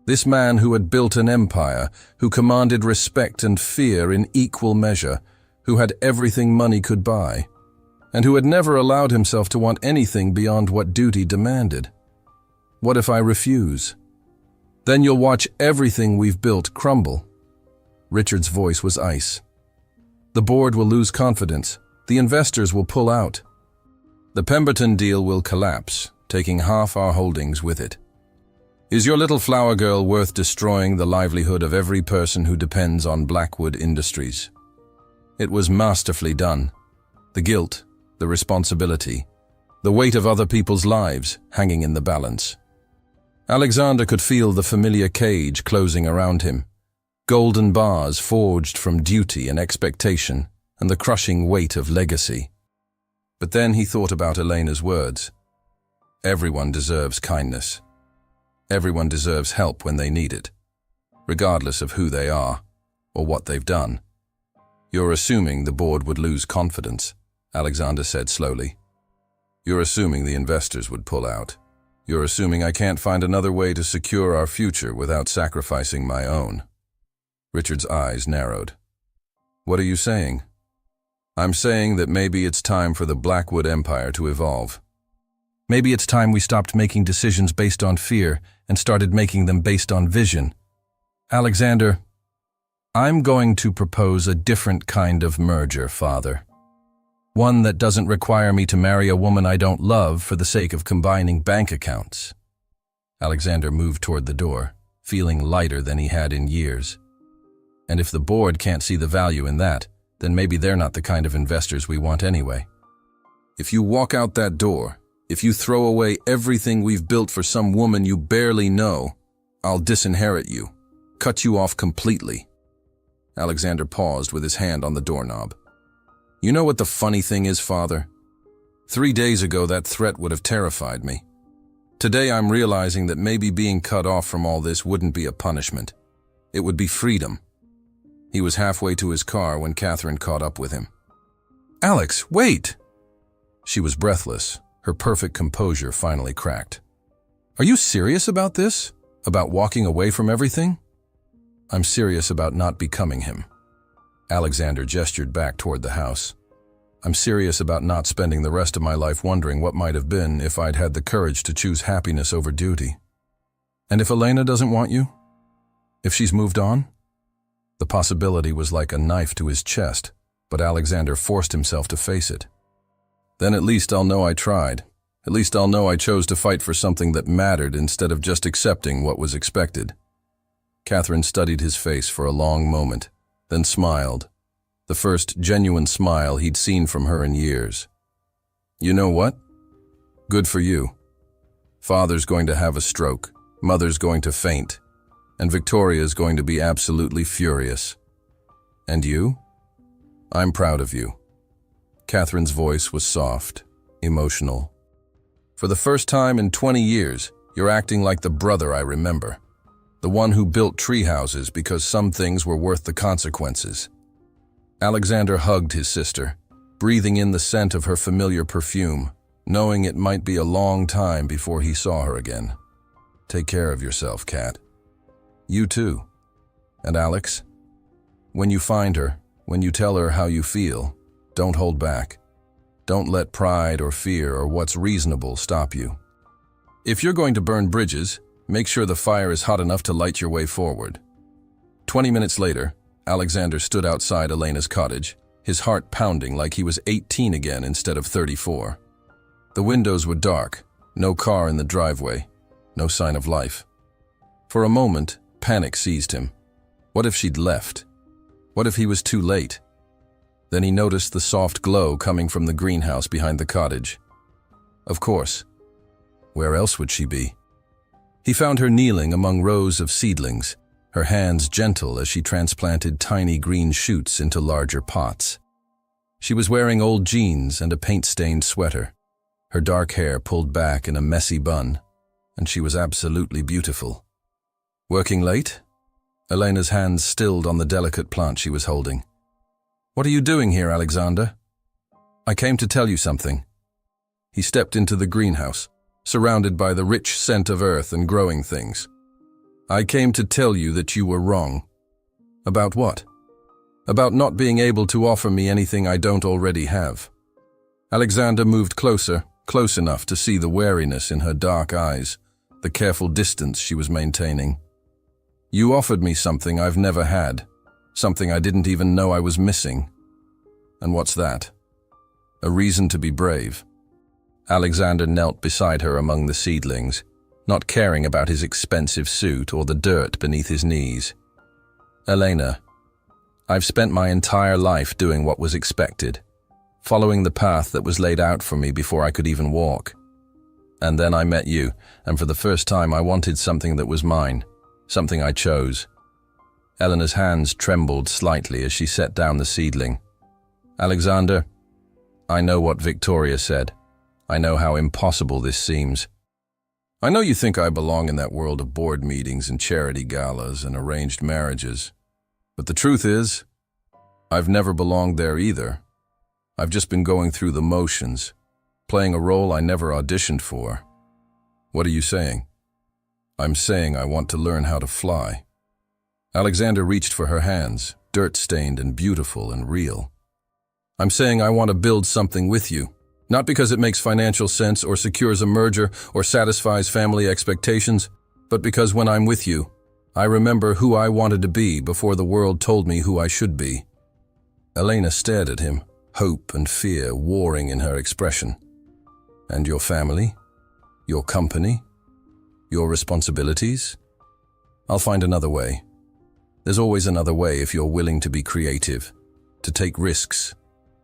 This man who had built an empire, who commanded respect and fear in equal measure, who had everything money could buy, and who had never allowed himself to want anything beyond what duty demanded. "What if I refuse?" "Then you'll watch everything we've built crumble." Richard's voice was ice. "The board will lose confidence. The investors will pull out. The Pemberton deal will collapse, taking half our holdings with it. Is your little flower girl worth destroying the livelihood of every person who depends on Blackwood Industries?" It was masterfully done. The guilt, the responsibility, the weight of other people's lives hanging in the balance. Alexander could feel the familiar cage closing around him, golden bars forged from duty and expectation, and the crushing weight of legacy. But then he thought about Elena's words. Everyone deserves kindness. Everyone deserves help when they need it, regardless of who they are or what they've done. You're assuming the board would lose confidence, Alexander said slowly. You're assuming the investors would pull out. You're assuming I can't find another way to secure our future without sacrificing my own. Richard's eyes narrowed. What are you saying? I'm saying that maybe it's time for the Blackwood Empire to evolve. Maybe it's time we stopped making decisions based on fear and started making them based on vision. Alexander, I'm going to propose a different kind of merger, Father. One that doesn't require me to marry a woman I don't love for the sake of combining bank accounts. Alexander moved toward the door, feeling lighter than he had in years. And if the board can't see the value in that, then maybe they're not the kind of investors we want anyway. If you walk out that door, if you throw away everything we've built for some woman you barely know, I'll disinherit you, cut you off completely. Alexander paused with his hand on the doorknob. You know what the funny thing is, Father? 3 days ago that threat would have terrified me. Today I'm realizing that maybe being cut off from all this wouldn't be a punishment. It would be freedom. He was halfway to his car when Catherine caught up with him. Alex, wait! She was breathless, her perfect composure finally cracked. Are you serious about this? About walking away from everything? I'm serious about not becoming him. Alexander gestured back toward the house. I'm serious about not spending the rest of my life wondering what might have been if I'd had the courage to choose happiness over duty. And if Elena doesn't want you? If she's moved on? The possibility was like a knife to his chest, but Alexander forced himself to face it. Then at least I'll know I tried. At least I'll know I chose to fight for something that mattered instead of just accepting what was expected. Catherine studied his face for a long moment, then smiled, the first genuine smile he'd seen from her in years. You know what? Good for you. Father's going to have a stroke, Mother's going to faint, and Victoria's going to be absolutely furious. And you? I'm proud of you. Catherine's voice was soft, emotional. For the first time in 20 years, you're acting like the brother I remember. The one who built tree houses because some things were worth the consequences. Alexander hugged his sister, breathing in the scent of her familiar perfume, knowing it might be a long time before he saw her again. Take care of yourself, Kat. You too. And Alex, when you find her, when you tell her how you feel, don't hold back. Don't let pride or fear or what's reasonable stop you. If you're going to burn bridges, make sure the fire is hot enough to light your way forward. 20 minutes later, Alexander stood outside Elena's cottage, his heart pounding like he was 18 again instead of 34. The windows were dark, no car in the driveway, no sign of life. For a moment, panic seized him. What if she'd left? What if he was too late? Then he noticed the soft glow coming from the greenhouse behind the cottage. Of course. Where else would she be? He found her kneeling among rows of seedlings, her hands gentle as she transplanted tiny green shoots into larger pots. She was wearing old jeans and a paint-stained sweater, her dark hair pulled back in a messy bun, and she was absolutely beautiful. Working late? Elena's hands stilled on the delicate plant she was holding. What are you doing here, Alexander? I came to tell you something. He stepped into the greenhouse, surrounded by the rich scent of earth and growing things. I came to tell you that you were wrong. About what? About not being able to offer me anything I don't already have. Alexander moved closer, close enough to see the wariness in her dark eyes, the careful distance she was maintaining. You offered me something I've never had, something I didn't even know I was missing. And what's that? A reason to be brave. Alexander knelt beside her among the seedlings, not caring about his expensive suit or the dirt beneath his knees. Elena, I've spent my entire life doing what was expected, following the path that was laid out for me before I could even walk. And then I met you, and for the first time I wanted something that was mine, something I chose. Eleanor's hands trembled slightly as she set down the seedling. Alexander, I know what Victoria said. I know how impossible this seems. I know you think I belong in that world of board meetings and charity galas and arranged marriages, but the truth is, I've never belonged there either. I've just been going through the motions, playing a role I never auditioned for. What are you saying? I'm saying I want to learn how to fly. Alexander reached for her hands, dirt-stained and beautiful and real. I'm saying I want to build something with you, not because it makes financial sense or secures a merger or satisfies family expectations, but because when I'm with you, I remember who I wanted to be before the world told me who I should be. Elena stared at him, hope and fear warring in her expression. And your family? Your company? Your responsibilities? I'll find another way. There's always another way if you're willing to be creative, to take risks,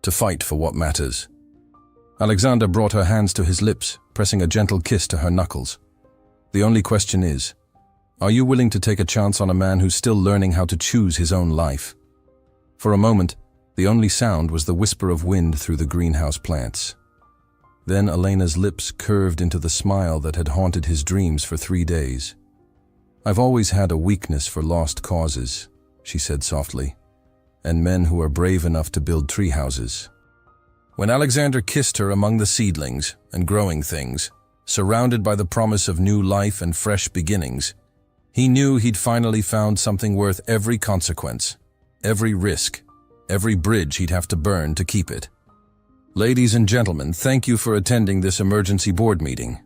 to fight for what matters. Alexander brought her hands to his lips, pressing a gentle kiss to her knuckles. The only question is, are you willing to take a chance on a man who's still learning how to choose his own life? For a moment, the only sound was the whisper of wind through the greenhouse plants. Then Elena's lips curved into the smile that had haunted his dreams for 3 days. I've always had a weakness for lost causes, she said softly, and men who are brave enough to build tree houses. When Alexander kissed her among the seedlings and growing things, surrounded by the promise of new life and fresh beginnings, he knew he'd finally found something worth every consequence, every risk, every bridge he'd have to burn to keep it. Ladies and gentlemen, thank you for attending this emergency board meeting.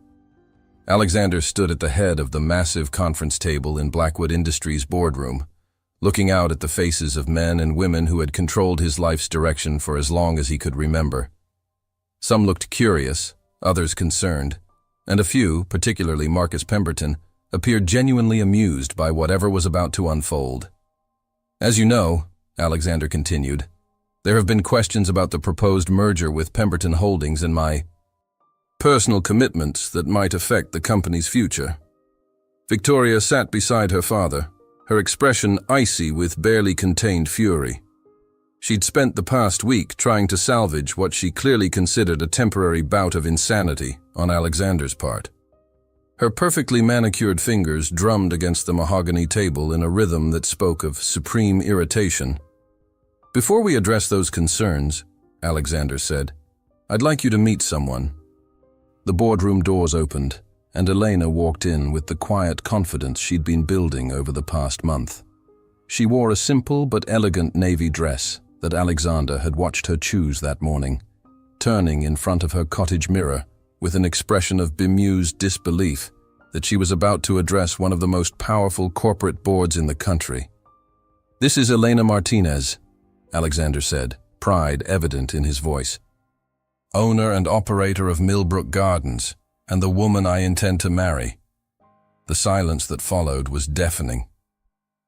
Alexander stood at the head of the massive conference table in Blackwood Industries' boardroom, looking out at the faces of men and women who had controlled his life's direction for as long as he could remember. Some looked curious, others concerned, and a few, particularly Marcus Pemberton, appeared genuinely amused by whatever was about to unfold. As you know, Alexander continued, there have been questions about the proposed merger with Pemberton Holdings and my personal commitments that might affect the company's future. Victoria sat beside her father, her expression icy with barely contained fury. She'd spent the past week trying to salvage what she clearly considered a temporary bout of insanity on Alexander's part. Her perfectly manicured fingers drummed against the mahogany table in a rhythm that spoke of supreme irritation. Before we address those concerns, Alexander said, I'd like you to meet someone. The boardroom doors opened, and Elena walked in with the quiet confidence she'd been building over the past month. She wore a simple but elegant navy dress that Alexander had watched her choose that morning, turning in front of her cottage mirror with an expression of bemused disbelief that she was about to address one of the most powerful corporate boards in the country. This is Elena Martinez, Alexander said, pride evident in his voice. Owner and operator of Millbrook Gardens, and the woman I intend to marry. The silence that followed was deafening.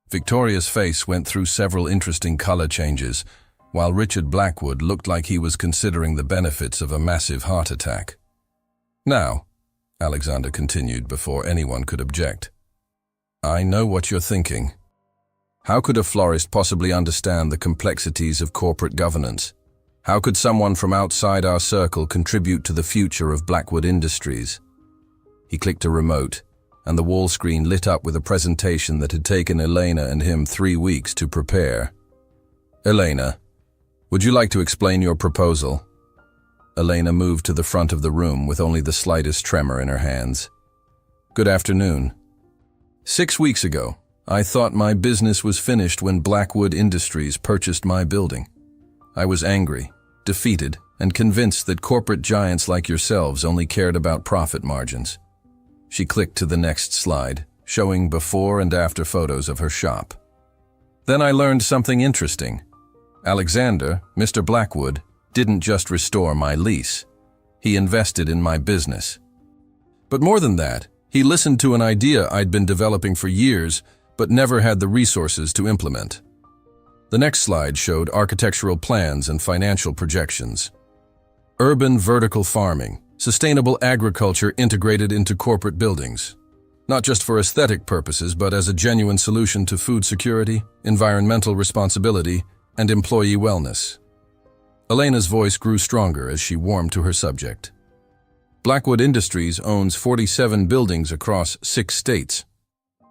Victoria's face went through several interesting color changes, while Richard Blackwood looked like he was considering the benefits of a massive heart attack. Now, Alexander continued before anyone could object, I know what you're thinking. How could a florist possibly understand the complexities of corporate governance? How could someone from outside our circle contribute to the future of Blackwood Industries? He clicked a remote, and the wall screen lit up with a presentation that had taken Elena and him 3 weeks to prepare. Elena, would you like to explain your proposal? Elena moved to the front of the room with only the slightest tremor in her hands. Good afternoon. 6 weeks ago, I thought my business was finished when Blackwood Industries purchased my building. I was angry, defeated, and convinced that corporate giants like yourselves only cared about profit margins. She clicked to the next slide, showing before and after photos of her shop. Then I learned something interesting. Alexander, Mr. Blackwood, didn't just restore my lease. He invested in my business. But more than that, he listened to an idea I'd been developing for years, but never had the resources to implement. The next slide showed architectural plans and financial projections. Urban vertical farming, sustainable agriculture integrated into corporate buildings, not just for aesthetic purposes, but as a genuine solution to food security, environmental responsibility, and employee wellness. Elena's voice grew stronger as she warmed to her subject. Blackwood Industries owns 47 buildings across 6 states.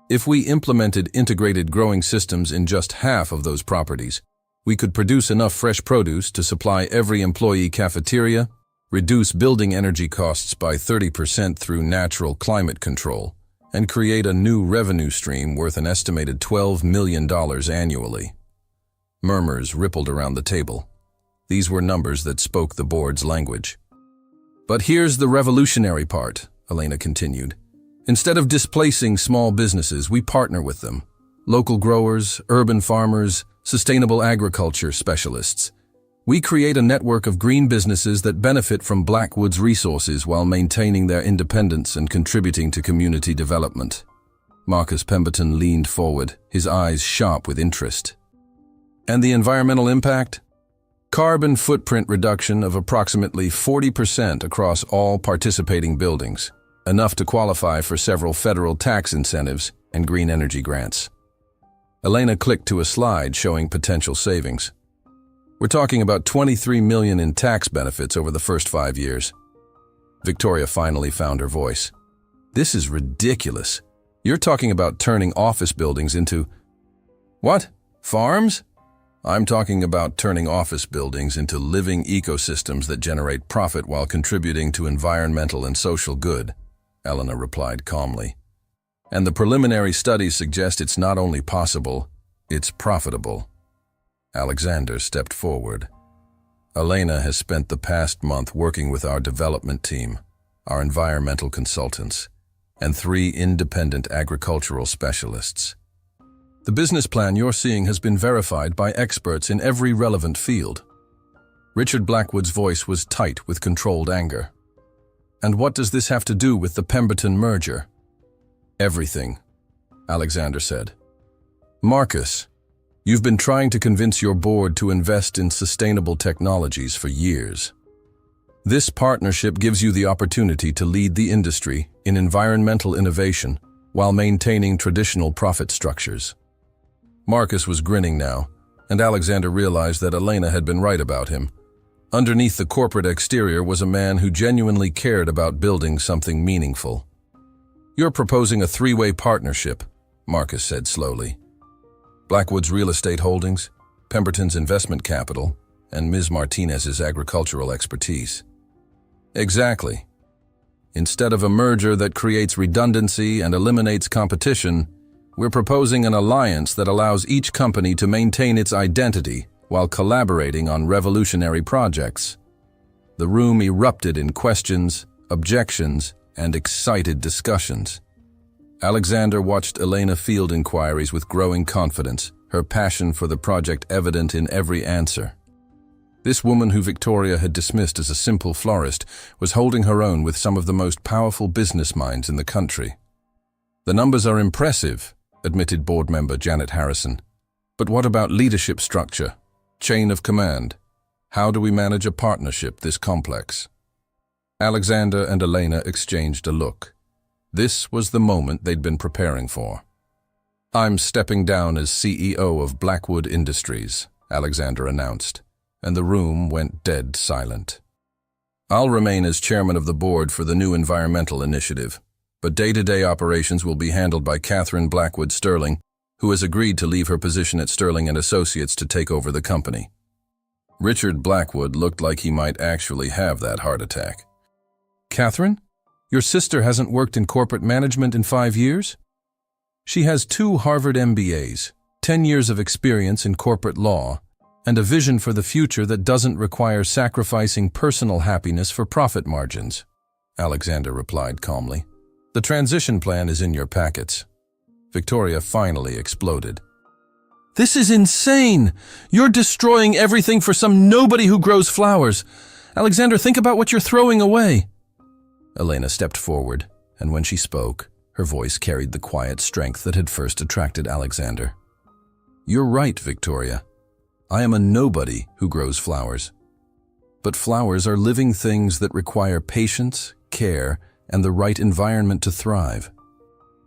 If we implemented integrated growing systems in just half of those properties, we could produce enough fresh produce to supply every employee cafeteria, reduce building energy costs by 30% through natural climate control, and create a new revenue stream worth an estimated $12 million annually. Murmurs rippled around the table. These were numbers that spoke the board's language. But here's the revolutionary part, Elena continued. Instead of displacing small businesses, we partner with them. Local growers, urban farmers, sustainable agriculture specialists. We create a network of green businesses that benefit from Blackwood's resources while maintaining their independence and contributing to community development. Marcus Pemberton leaned forward, his eyes sharp with interest. And the environmental impact? Carbon footprint reduction of approximately 40% across all participating buildings, enough to qualify for several federal tax incentives and green energy grants. Elena clicked to a slide showing potential savings. We're talking about $23 million in tax benefits over the first 5 years. Victoria finally found her voice. This is ridiculous. You're talking about turning office buildings into… What? Farms? I'm talking about turning office buildings into living ecosystems that generate profit while contributing to environmental and social good, Elena replied calmly. And the preliminary studies suggest it's not only possible, it's profitable. Alexander stepped forward. Elena has spent the past month working with our development team, our environmental consultants, and 3 independent agricultural specialists. The business plan you're seeing has been verified by experts in every relevant field. Richard Blackwood's voice was tight with controlled anger. And what does this have to do with the Pemberton merger? Everything, Alexander said. Marcus, you've been trying to convince your board to invest in sustainable technologies for years. This partnership gives you the opportunity to lead the industry in environmental innovation while maintaining traditional profit structures. Marcus was grinning now, and Alexander realized that Elena had been right about him. Underneath the corporate exterior was a man who genuinely cared about building something meaningful. You're proposing a 3-way partnership, Marcus said slowly. Blackwood's real estate holdings, Pemberton's investment capital, and Ms. Martinez's agricultural expertise. Exactly. Instead of a merger that creates redundancy and eliminates competition, we're proposing an alliance that allows each company to maintain its identity while collaborating on revolutionary projects. The room erupted in questions, objections, and excited discussions. Alexander watched Elena field inquiries with growing confidence, her passion for the project evident in every answer. This woman who Victoria had dismissed as a simple florist was holding her own with some of the most powerful business minds in the country. The numbers are impressive, admitted board member Janet Harrison. But what about leadership structure, chain of command? How do we manage a partnership this complex? Alexander and Elena exchanged a look. This was the moment they'd been preparing for. I'm stepping down as CEO of Blackwood Industries, Alexander announced, and the room went dead silent. I'll remain as chairman of the board for the new environmental initiative, but day-to-day operations will be handled by Catherine Blackwood Sterling, who has agreed to leave her position at Sterling and Associates to take over the company. Richard Blackwood looked like he might actually have that heart attack. Catherine? Your sister hasn't worked in corporate management in 5 years? She has 2 Harvard MBAs, 10 years of experience in corporate law, and a vision for the future that doesn't require sacrificing personal happiness for profit margins, Alexander replied calmly. The transition plan is in your packets. Victoria finally exploded. This is insane! You're destroying everything for some nobody who grows flowers. Alexander, think about what you're throwing away. Elena stepped forward, and when she spoke, her voice carried the quiet strength that had first attracted Alexander. You're right, Victoria. I am a nobody who grows flowers. But flowers are living things that require patience, care, and the right environment to thrive.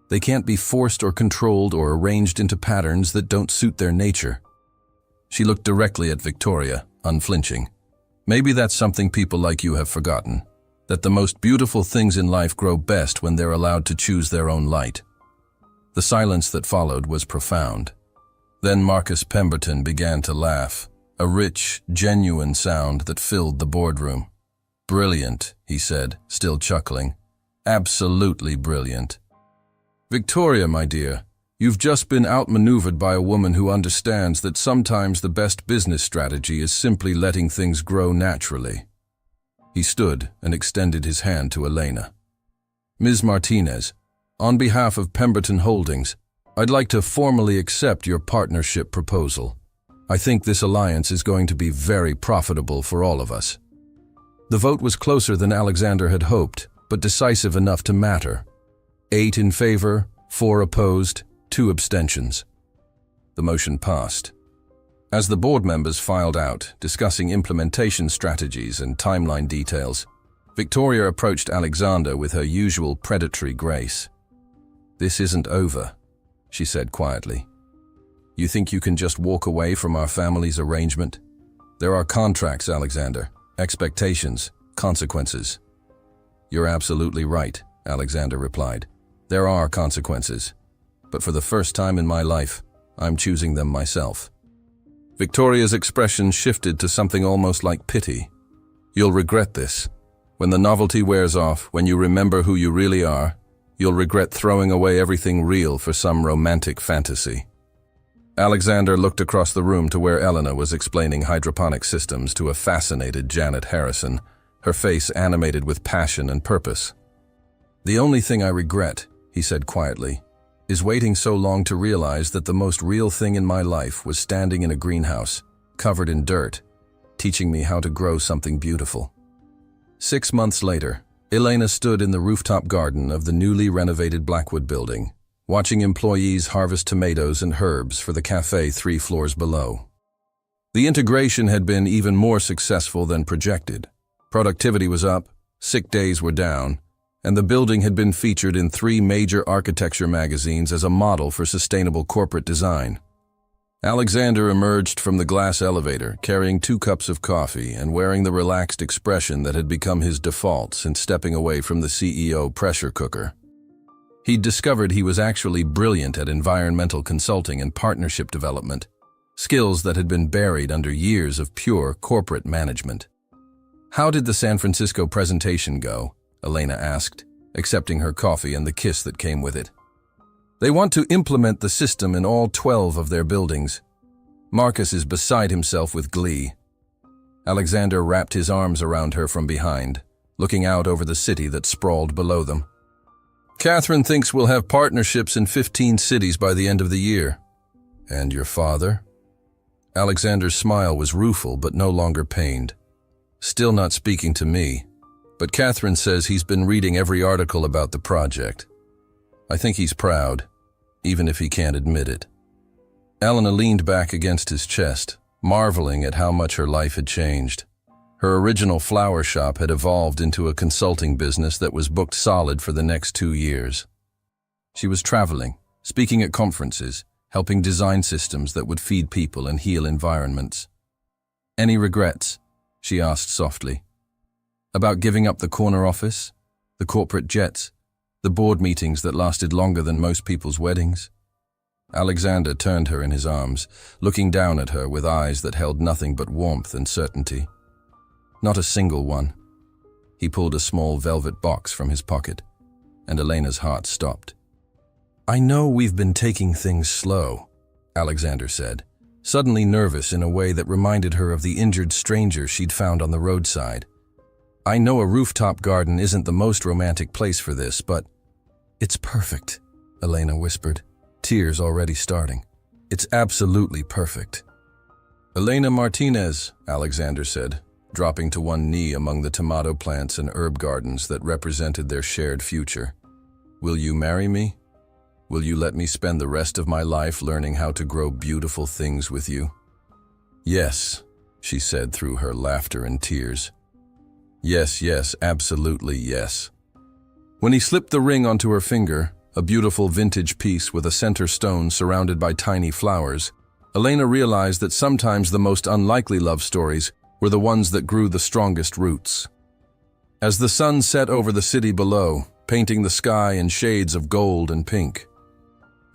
They can't be forced or controlled or arranged into patterns that don't suit their nature. She looked directly at Victoria, unflinching. Maybe that's something people like you have forgotten. that the most beautiful things in life grow best when they're allowed to choose their own light. The silence that followed was profound. Then Marcus Pemberton began to laugh, a rich, genuine sound that filled the boardroom. "Brilliant," he said, still chuckling. "Absolutely brilliant. Victoria, my dear, you've just been outmaneuvered by a woman who understands that sometimes the best business strategy is simply letting things grow naturally." He stood and extended his hand to Elena. "Ms. Martinez, on behalf of Pemberton Holdings, I'd like to formally accept your partnership proposal. I think this alliance is going to be very profitable for all of us." The vote was closer than Alexander had hoped, but decisive enough to matter. 8 in favor, 4 opposed, 2 abstentions. The motion passed. As the board members filed out, discussing implementation strategies and timeline details, Victoria approached Alexander with her usual predatory grace. "This isn't over," she said quietly. "You think you can just walk away from our family's arrangement? There are contracts, Alexander, expectations, consequences." "You're absolutely right," Alexander replied. "There are consequences. But for the first time in my life, I'm choosing them myself." Victoria's expression shifted to something almost like pity. "You'll regret this. When the novelty wears off, when you remember who you really are, you'll regret throwing away everything real for some romantic fantasy." Alexander looked across the room to where Elena was explaining hydroponic systems to a fascinated Janet Harrison, her face animated with passion and purpose. "The only thing I regret," he said quietly, "is waiting so long to realize that the most real thing in my life was standing in a greenhouse, covered in dirt, teaching me how to grow something beautiful." 6 months later, Elena stood in the rooftop garden of the newly renovated Blackwood building, watching employees harvest tomatoes and herbs for the cafe 3 floors below. The integration had been even more successful than projected. Productivity was up, sick days were down, and the building had been featured in 3 major architecture magazines as a model for sustainable corporate design. Alexander emerged from the glass elevator, carrying 2 cups of coffee and wearing the relaxed expression that had become his default since stepping away from the CEO pressure cooker. He'd discovered he was actually brilliant at environmental consulting and partnership development, skills that had been buried under years of pure corporate management. "How did the San Francisco presentation go?" Elena asked, accepting her coffee and the kiss that came with it. "They want to implement the system in all 12 of their buildings." Marcus is beside himself with glee. Alexander wrapped his arms around her from behind, looking out over the city that sprawled below them. "Catherine thinks we'll have partnerships in 15 cities by the end of the year." "And your father?" Alexander's smile was rueful but no longer pained. "Still not speaking to me. But Catherine says he's been reading every article about the project. I think he's proud, even if he can't admit it." Elena leaned back against his chest, marveling at how much her life had changed. Her original flower shop had evolved into a consulting business that was booked solid for the next 2 years. She was traveling, speaking at conferences, helping design systems that would feed people and heal environments. "Any regrets?" she asked softly. "About giving up the corner office, the corporate jets, the board meetings that lasted longer than most people's weddings?" Alexander turned her in his arms, looking down at her with eyes that held nothing but warmth and certainty. "Not a single one." He pulled a small velvet box from his pocket, and Elena's heart stopped. "I know we've been taking things slow," Alexander said, suddenly nervous in a way that reminded her of the injured stranger she'd found on the roadside. "I know a rooftop garden isn't the most romantic place for this, but—" "It's perfect," Elena whispered, tears already starting. "It's absolutely perfect." "Elena Martinez," Alexander said, dropping to one knee among the tomato plants and herb gardens that represented their shared future. "Will you marry me? Will you let me spend the rest of my life learning how to grow beautiful things with you?" "Yes," she said through her laughter and tears. "Yes, yes, absolutely yes." When he slipped the ring onto her finger, a beautiful vintage piece with a center stone surrounded by tiny flowers, Elena realized that sometimes the most unlikely love stories were the ones that grew the strongest roots. as the sun set over the city below, painting the sky in shades of gold and pink.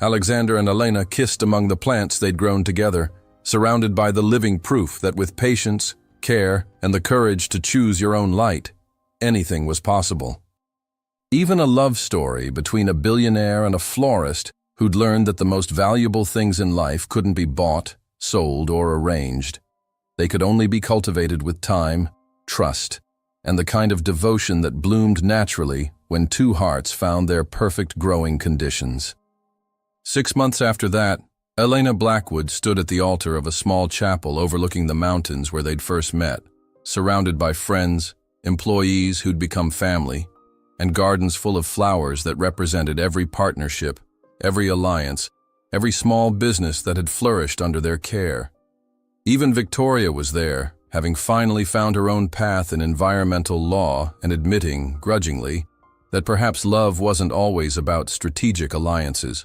Alexander and Elena kissed among the plants they'd grown together, surrounded by the living proof that with patience, care, and the courage to choose your own light, anything was possible. Even a love story between a billionaire and a florist who'd learned that the most valuable things in life couldn't be bought, sold, or arranged. They could only be cultivated with time, trust, and the kind of devotion that bloomed naturally when two hearts found their perfect growing conditions. 6 months after that, Elena Blackwood stood at the altar of a small chapel overlooking the mountains where they'd first met, surrounded by friends, employees who'd become family, and gardens full of flowers that represented every partnership, every alliance, every small business that had flourished under their care. Even Victoria was there, having finally found her own path in environmental law and admitting, grudgingly, that perhaps love wasn't always about strategic alliances.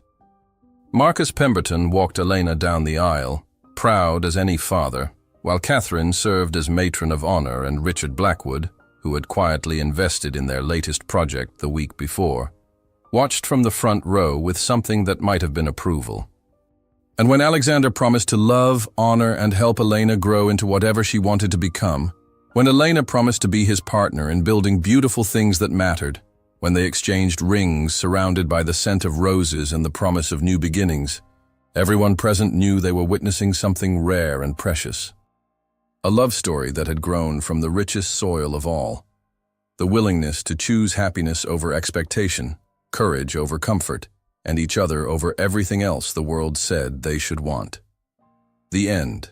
Marcus Pemberton walked Elena down the aisle, proud as any father, while Catherine served as matron of honor and Richard Blackwood, who had quietly invested in their latest project the week before, watched from the front row with something that might have been approval. And when Alexander promised to love, honor, and help Elena grow into whatever she wanted to become, when Elena promised to be his partner in building beautiful things that mattered, when they exchanged rings surrounded by the scent of roses and the promise of new beginnings, everyone present knew they were witnessing something rare and precious. A love story that had grown from the richest soil of all. The willingness to choose happiness over expectation, courage over comfort, and each other over everything else the world said they should want. The end.